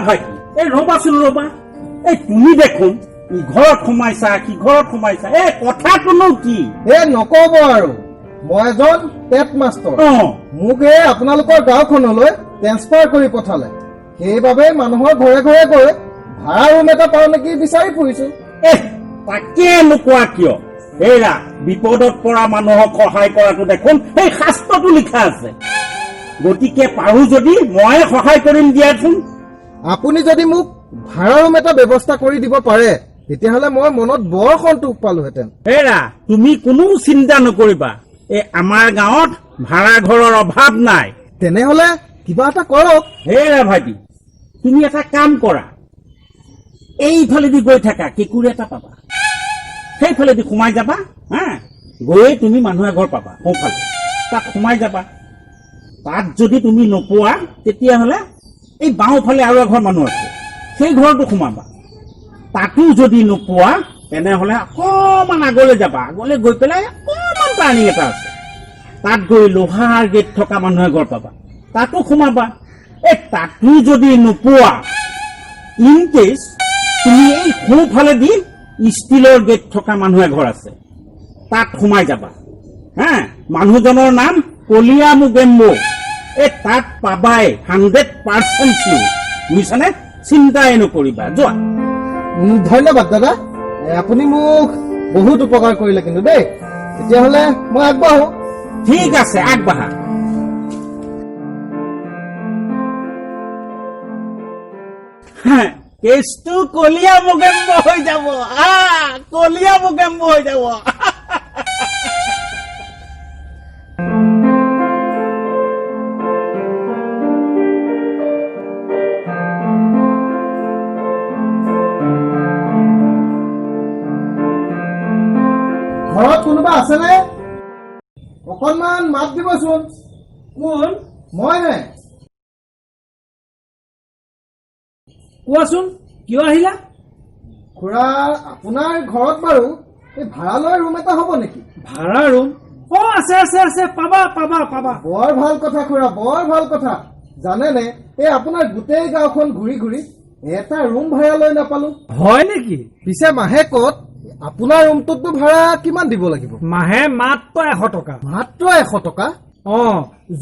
ভাইটি এই ৰবাচোন ৰবা এই তুমি দেখোন ঘৰত সোমাইছা কি ঘৰত সোমাইছা এই কথাটোনো কি নকব আৰু মই এজন টেট মাষ্টৰ মোক আপোনালোকৰ গাঁওখনলৈ ট্ৰেন্সফাৰ কৰি পঠালে সেইবাবে মানুহৰ ঘৰে ঘৰে গৈ ভাড়া ৰুম এটা পাওঁ নেকি বিচাৰি ফুৰিছো তাকে নোকোৱা কিয় এৰা বিপদত পৰা মানুহক সহায় কৰাটো দেখোন সেই শাস্ত্ৰটো লিখা আছে গতিকে পাৰো যদি মই সহায় কৰিম দিয়াচোন আপুনি যদি মোক ভাড়া ৰুম এটা ব্যৱস্থা কৰি দিব পাৰে তেতিয়াহ'লে মই মনত বৰ সন্তোষ পালোহেঁতেন এৰা তুমি কোনো চিন্তা নকৰিবা এই আমাৰ গাঁৱত ভাড়া ঘৰৰ অভাৱ নাই তেনেহ'লে কিবা এটা কৰক এৰা ভাইটি তুমি এটা কাম কৰা এইফালেদি গৈ থাকা কেঁকুৰি এটা পাবা সেইফালেদি সোমাই যাবা হা গৈয়ে তুমি মানুহ এঘৰ পাবা সোঁফালে তাত সোমাই যাবা তাত যদি তুমি নোপোৱা তেতিয়াহ'লে এই বাওঁফালে আৰু এঘৰ মানুহ আছে সেই ঘৰটো সোমাবা তাতো যদি নোপোৱা তেনেহ'লে অকণমান আগলৈ যাবা আগলৈ গৈ পেলাই অকণমান টাৰ্ণিং এটা আছে তাত গৈ লোহাৰ গেট থকা মানুহ এঘৰ পাবা তাতো সোমাবা এই তাতো যদি নোপোৱা ইন কেছ তুমি এই সোঁফালেদি ষ্টীলৰ গেট থকা মানুহ এঘৰ আছে তাত সোমাই যাবা হা মানুহজনৰ নাম কলিয়া মুগেম্বো এই তাত পাবাই 100% চিয়ৰ বুজিছানে চিন্তাই নকৰিবা যোৱা ধন্যবাদ দাদা আপুনি মোক বহুত উপকাৰ কৰিলে কিন্তু দেই তেতিয়াহ'লে মই আগবাঢ়ো ঠিক আছে আগবাঢ়া কেছটো কলিয়া মুগেম্বো হৈ যাব কলিয়া মুগেম্বো হৈ যাব ঘৰত কোনোবা আছেনে অকণমান মাত দিবচোন কোন মই নে কোৱাচোন কিয় আহিলা খুৰা আপোনাৰ ঘৰত বাৰু এই ভাড়ালৈ ৰুম এটা হ'ব নেকি ভাড়া ৰুম আছে আছে আছে পাবা পাবা পাবা বৰ ভাল কথা খুৰা বৰ ভাল কথা জানেনে এই আপোনাৰ গোটেই গাঁওখন ঘূৰি ঘূৰি এটা ৰুম ভাড়া লৈ নাপালো হয় নেকি পিছে মাহে ক'ত আপোনাৰ ৰুমটোতো ভাড়া কিমান দিব লাগিব মাহে মাত্ৰ 100 টকা মাত্ৰ 100 টকা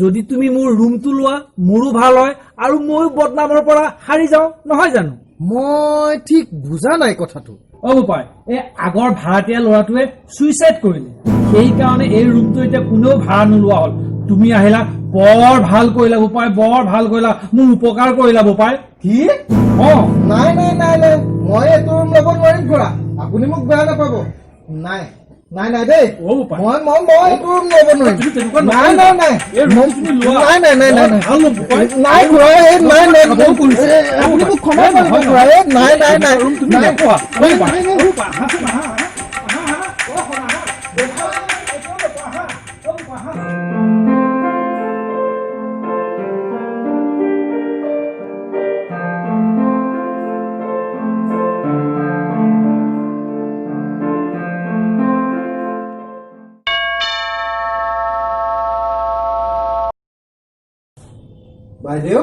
যদি তুমি মোৰ ৰুমটো লোৱা মোৰো ভাল হয় আৰু ময়ো বদনামৰ পৰা হাৰি যাওঁ নহয় জানো মই ঠিক বুজা নাই কথাটো গোপাই এই আগৰ ভাড়াতীয়া ল'ৰাটোৱে সুইচাইড কৰিলে সেইকাৰণে এই ৰুমটো এতিয়া কোনেও ভাড়া নোলোৱা হ'ল তুমি আহিলা বৰ ভাল কৰিলা গোপাই বৰ ভাল কৰিলা মোৰ উপকাৰ কৰিলা গোপাই কি নাই নাই নাই নাই মই এইটো ৰুম ল'ব নোৱাৰিম খুৰা আপুনি মোক বেয়া নাপাব নাই নাই নাই দেই মই এইটো ৰুম ল'ব নোৱাৰিম নাই নাই নাই নাই নাই নাই নাই নাই খুৰা নাই নাই আপুনি মোক ক্ষমা কৰিব খুৰা নাই নাই নাই বাইদেউ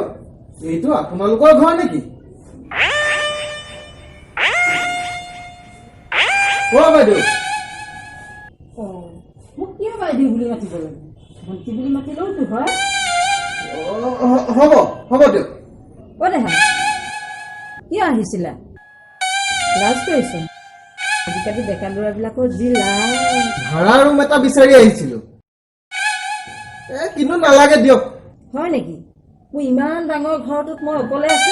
এইটো আপোনালোকৰ ঘৰ নেকি বাইদেউ মোক কিয় বাইদেউ বুলি মাতিব লাগে ভণ্টি বুলি মাতিলেওতো হয় হ'ব হ'ব দিয়ক দেহা কিয় আহিছিলা লাজ কৰিছে আজিকালি ডেকা ল'ৰাবিলাকৰ যি লাজ ভাড়া ৰুম এটা বিচাৰি আহিছিলো কিন্তু নালাগে দিয়ক হয় নেকি মোৰ ইমান ডাঙৰ ঘৰটোত মই অকলে আছো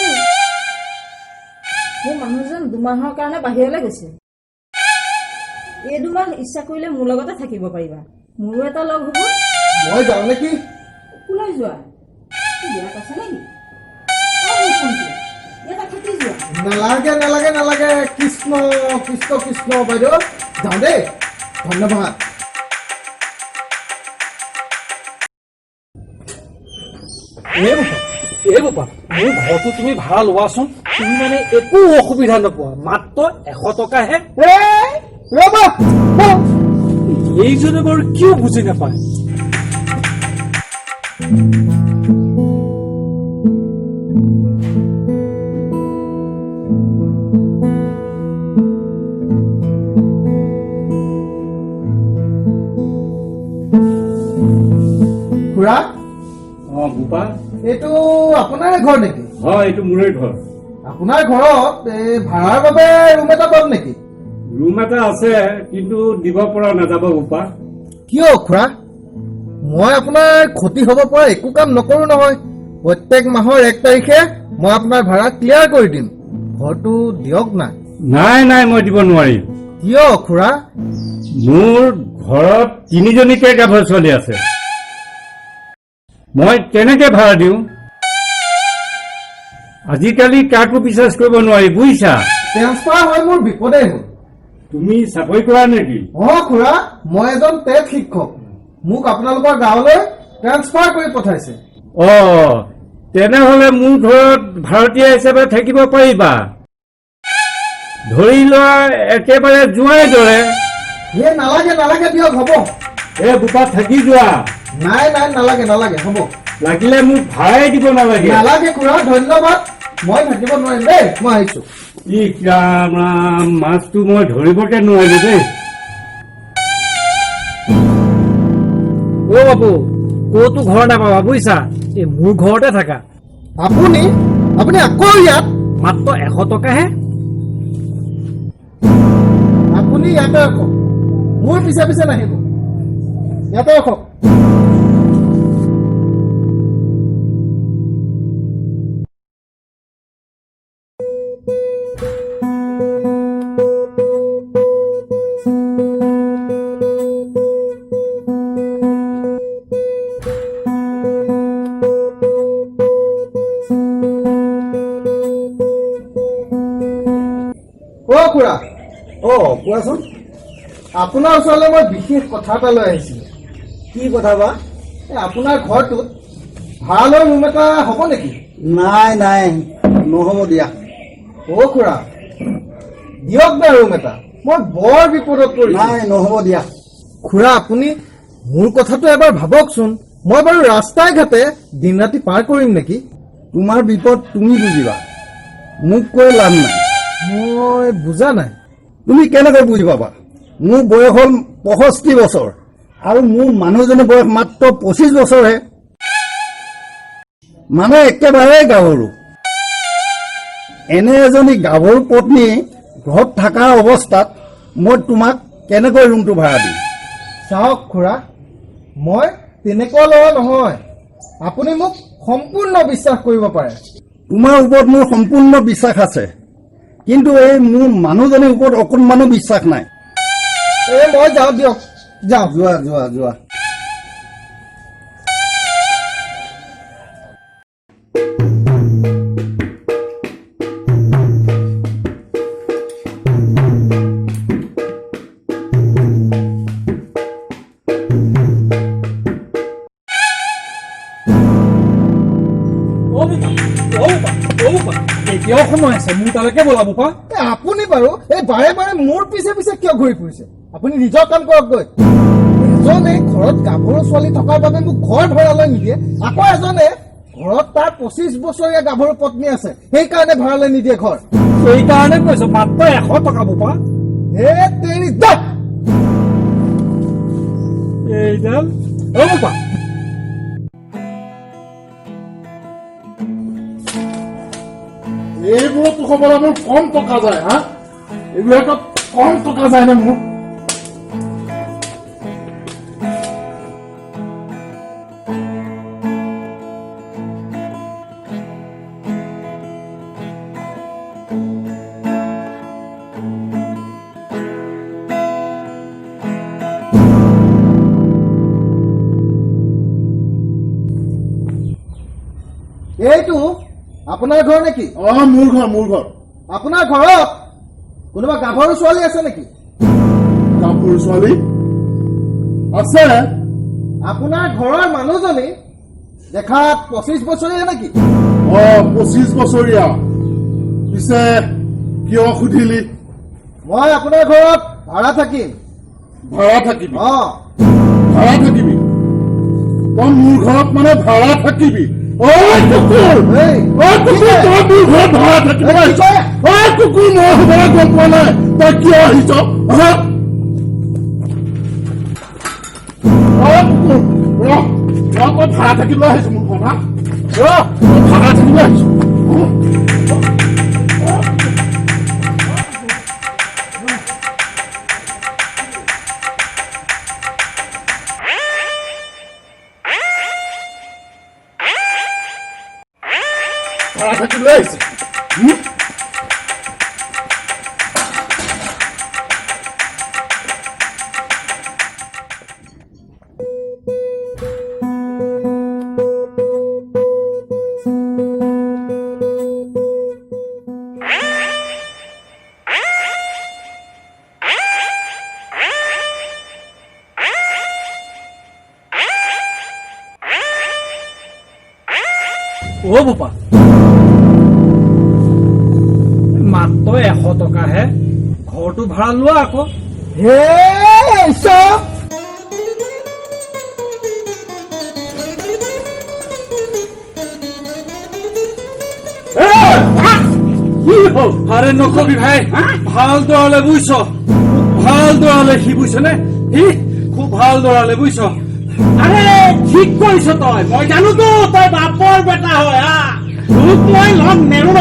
মোৰ মানুহজন 2 মাহৰ কাৰণে বাহিৰলৈ গৈছে এই 2 মাহ ইচ্ছা কৰিলে মোৰ লগতে থাকিব পাৰিবা মোৰো এটা লগ হ'ব মই যাওঁ নেকি কোলাই যোৱা বিয়া আছে নেকি নালাগে নালাগে নালাগে কৃষ্ণ কৃষ্ণ কৃষ্ণ বাইদেউ যাওঁ দেই ধন্যবাদ গোপাল মোৰ ঘৰটো তুমি ভাড়া লোৱাচোন তুমি মানে একো অসুবিধা নোপোৱা মাত্ৰ 100 টকাহে ৰ'বা এইজনে বাৰু কিয় বুজি নাপায় খুৰা বোপা এইটো আপোনাৰে ঘৰ নেকি? হয়, এইটো মোৰে ঘৰ। আপোনাৰ ঘৰত ভাড়াৰ বাবে ৰুম এটা পাম নেকি? ৰুম এটা আছে, কিন্তু দিব পৰা নাযাব বোপা। কিয় খুৰা? মই আপোনাৰ ক্ষতি হ'ব পৰা একো কাম নকৰো নহয়। প্ৰত্যেক মাহৰ 1 তাৰিখে মই আপোনাৰ ভাড়া ক্লিয়াৰ কৰি দিম। ঘৰটো দিয়ক না। নাই, মই দিব নোৱাৰিম। কিয় খুৰা? মোৰ ঘৰত 3জনীকে গাভৰু ছোৱালী আছে। মই কেনেকে ভাড়া দিওঁ? আজিকালি কাকো বিশ্বাস কৰিব নোৱাৰি, বুজিছা? ট্ৰেন্সফাৰ হৈ মোৰ বিপদেই হ'ল। তুমি চাকৰি কৰা নেকি? খুৰা, মই এজন টেট শিক্ষক। মোক আপোনালোকৰ গাঁৱলৈ ট্ৰেন্সফাৰ কৰি পঠাইছে। তেনেহলে মোৰ ঘৰত ভাৰতীয় হিচাপে থাকিব পাৰিবা। ধৰি লোৱা একেবাৰে যোৱাই দৰে। নালাগে দিয়ক, হ'ব। বোপা থাকি যোৱা। নাই নালাগে, হ'ব। লাগিলে মোক ভাড়াই দিব নালাগে। নালাগে খুৰা, ধন্যবাদ। মই থাকিব নোৱাৰিম দেই, মই আহিছো। ৰাম ৰাম, মাছটো মই ধৰিবকে নোৱাৰিলো দেই। বাবু, ক'তো ঘৰ নাপাবা বুজিছা, এই মোৰ ঘৰতে থাকা। আপুনি আকৌ ইয়াত? মাত্ৰ 100 টকাহে। আপুনি ইয়াতে ৰাখক, মোৰ পিছে পিছে নাহিব। ইয়াতে ৰাখক। খুৰা, কোৱাচোন। আপোনাৰ ওচৰলৈ মই বিশেষ কথা এটা লৈ আহিছিলো। কি কথা বা? আপোনাৰ ঘৰটোত ভাড়ালৈ ৰুম এটা হ'ব নেকি? নাই, নহ'ব দিয়া। খুৰা, দিয়ক না ৰুম এটা, মই বৰ বিপদত পৰিছো। নাই, নহ'ব দিয়া। খুৰা, আপুনি মোৰ কথাটো এবাৰ ভাবকচোন। মই বাৰু ৰাস্তাই ঘাটে দিন ৰাতি পাৰ কৰিম নেকি? তোমাৰ বিপদ তুমি বুজিবা, মোক কৈ লাভ নাই। মই বুজা নাই। তুমি কেনেকৈ বুজি পাবা? মোৰ বয়স হ'ল 65 বছৰ আৰু মোৰ মানুহজনৰ বয়স মাত্ৰ 25 বছৰহে। মানে একেবাৰে গাভৰু। এনে এজনী গাভৰু পত্নী ঘৰত থকা অৱস্থাত মই তোমাক কেনেকৈ ৰুমটো ভাড়া দিম? চাওক খুৰা, মই তেনেকুৱা ল'ৰা নহয়। আপুনি মোক সম্পূৰ্ণ বিশ্বাস কৰিব পাৰে। তোমাৰ ওপৰত মোৰ সম্পূৰ্ণ বিশ্বাস আছে, কিন্তু এই মোৰ মানুহজনীৰ ওপৰত অকণমানো বিশ্বাস নাই। মই যাওঁ দিয়ক, যাওঁ। যোৱা। এতিয়াও সময় আছে, মোৰ তালৈকে ব'লা বোপা। আপুনি বাৰু এই বাৰে বাৰে মোৰ পিছে পিছে কিয় ঘূৰি ফুৰিছে? আপুনি নিজৰ কাম কৰক গৈ। এজনে ঘৰত গাভৰু ছোৱালী থকাৰ বাবে মোক ঘৰ ভাড়ালৈ নিদিয়ে, আকৌ এজনে ঘৰত তাৰ 25 বছৰীয়া গাভৰু পত্নী আছে, সেইকাৰণে ভাড়ালৈ নিদিয়ে ঘৰ। সেইকাৰণে কৈছো মাত্ৰ 100 টকা বোপা। তেৰি যা। এইডাল বোপা, এইবোৰত হ'বলৈ মোৰ কম টকা যায়। এইবিলাকত কম টকা যায় নে মোৰ? এইটো আপোনাৰ ঘৰ নেকি? মোৰ ঘৰ। আপোনাৰ ঘৰত কোনোবা গাভৰু ছোৱালী আছে নেকি? গাভৰু ছোৱালী আছে। আপোনাৰ ঘৰৰ মানুহজনী দেখাত 25 বছৰীয়া নেকি? 25 বছৰীয়া। পিছে কিয় সুধিলি? মই আপোনাৰ ঘৰত ভাড়া থাকিম। ভাড়া থাকিবি? ভাড়া থাকিবি? তই মোৰ ঘৰত মানে ভাড়া থাকিবি? কুকুৰ, তই মোৰ ঘৰত ভাড়া থাকিবি? কুকুৰ, মই হ'বলৈ গম পোৱা নাই তই কিয় আহিছ? কুকুৰ, মই ভাড়া থাকিবলৈ আহিছো মোৰ ঘৰত ভাড়া থাকিবলৈ আহিছো ভাড়া থাকিবলৈ আহিছে অ বোপা মাত্ৰ 100 টকাহে ঘৰটো ভাড়া লোৱা আকৌ হে ঈশ্বৰ কি হ'ল আৰে নকবি ভাই ভাল দৰালে বুজিছ ভাল দৰালে সি বুজিছনে সি খুব ভাল দৰালে বুজিছ আৰে ঠিক কৰিছ তই মই জানোতো তই বাপৰ বেটা হয় হা তোক মই লগ নেৰো